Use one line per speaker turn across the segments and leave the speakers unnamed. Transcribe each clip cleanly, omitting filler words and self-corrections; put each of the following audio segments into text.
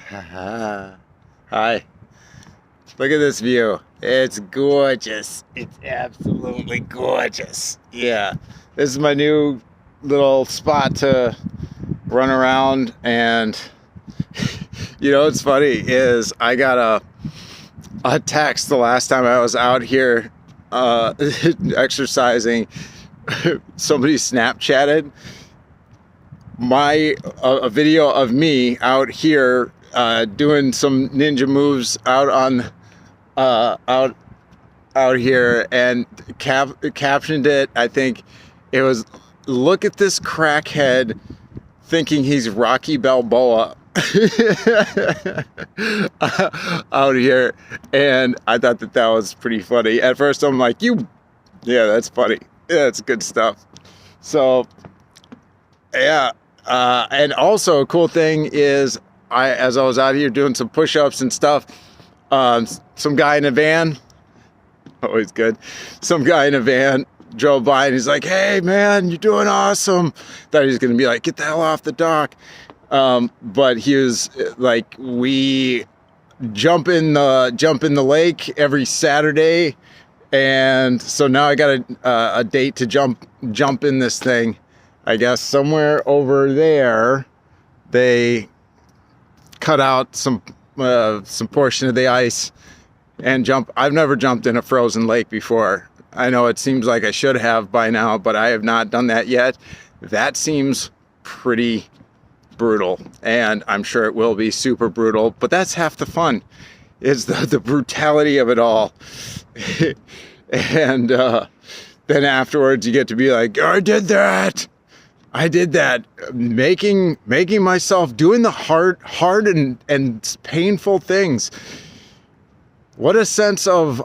Hi. Look at this view. It's gorgeous. It's absolutely gorgeous. Yeah. This is my new little spot to run around, and what's funny is I got a text the last time I was out here exercising. Somebody Snapchatted a video of me out here doing some ninja moves out on out here, and captioned it. I think it was, "Look at this crackhead thinking he's Rocky Balboa." Out here, and I thought that was pretty funny. At first I'm like, yeah, that's funny. Yeah, it's good stuff. So yeah. And also a cool thing is, as I was out here doing some push-ups and stuff, some guy in a van, always good, some guy in a van drove by, and he's like, "Hey man, you're doing awesome." Thought he was going to be like, "Get the hell off the dock." But he was like, "We jump in the lake every Saturday." And so now I got a date to jump in this thing. I guess somewhere over there, they cut out some portion of the ice and jump. I've never jumped in a frozen lake before. I know it seems like I should have by now, but I have not done that yet. That seems pretty brutal, and I'm sure it will be super brutal, but that's half the fun, is the brutality of it all. And then afterwards you get to be like, I did that, making myself, doing the hard and painful things. What a sense of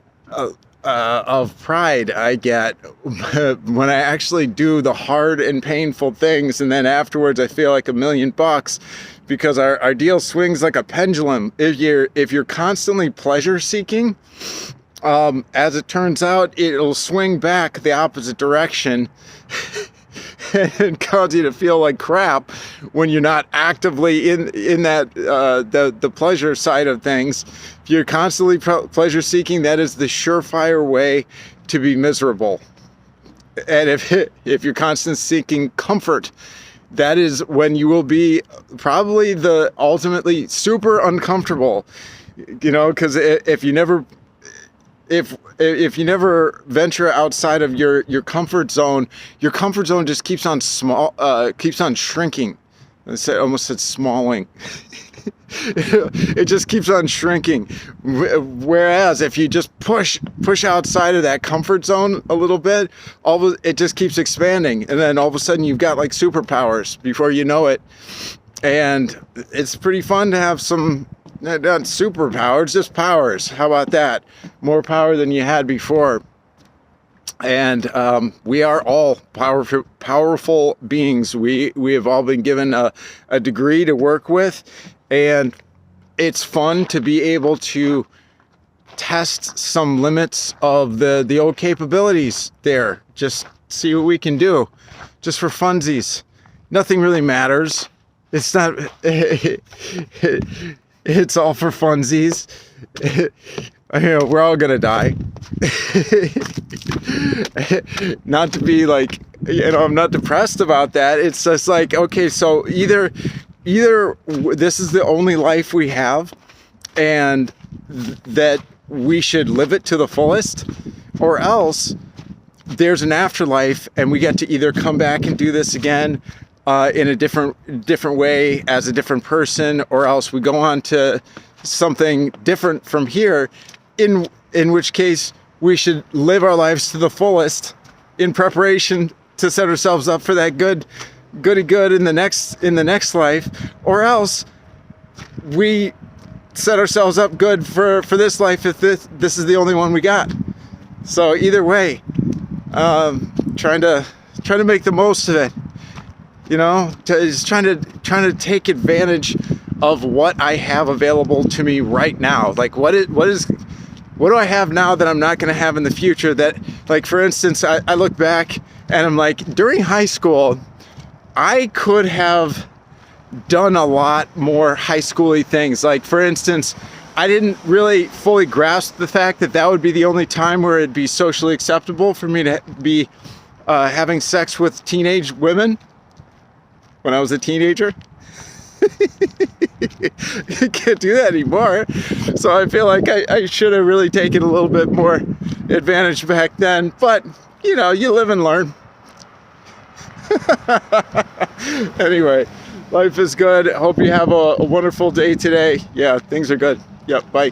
pride I get when I actually do the hard and painful things, and then afterwards I feel like $1,000,000, because our deal swings like a pendulum. If you're constantly pleasure seeking, as it turns out, it'll swing back the opposite direction and cause you to feel like crap when you're not actively in that the pleasure side of things. If you're constantly pleasure seeking, that is the surefire way to be miserable. And if you're constantly seeking comfort, that is when you will be probably the ultimately super uncomfortable. Because if you never venture outside of your comfort zone just keeps on shrinking. I almost said smalling. It just keeps on shrinking. Whereas if you just push outside of that comfort zone a little bit, it just keeps expanding, and then all of a sudden you've got like superpowers before you know it. And it's pretty fun to have some, not superpowers, just powers. How about that? More power than you had before. And we are all powerful beings. We have all been given a degree to work with, and it's fun to be able to test some limits of the old capabilities there. Just see what we can do, just for funsies. Nothing really matters. It's not. It's all for funsies. We're all gonna die. Not to be like, I'm not depressed about that. It's just like, okay, so either this is the only life we have, and that we should live it to the fullest, or else there's an afterlife, and we get to either come back and do this again in a different way as a different person, or else we go on to something different from here, in which case we should live our lives to the fullest in preparation to set ourselves up for that goody in the next life, or else we set ourselves up good for this life if this is the only one we got. So either way, trying to make the most of it. Just trying to take advantage of what I have available to me right now. Like, what do I have now that I'm not going to have in the future? That, like, for instance, I look back and I'm like, during high school, I could have done a lot more high schooly things. Like, for instance, I didn't really fully grasp the fact that that would be the only time where it'd be socially acceptable for me to be having sex with teenage women when I was a teenager. You can't do that anymore. So I feel like I should have really taken a little bit more advantage back then. But, you know, you live and learn. Anyway, life is good. Hope you have a wonderful day today. Yeah, things are good. Yep, bye.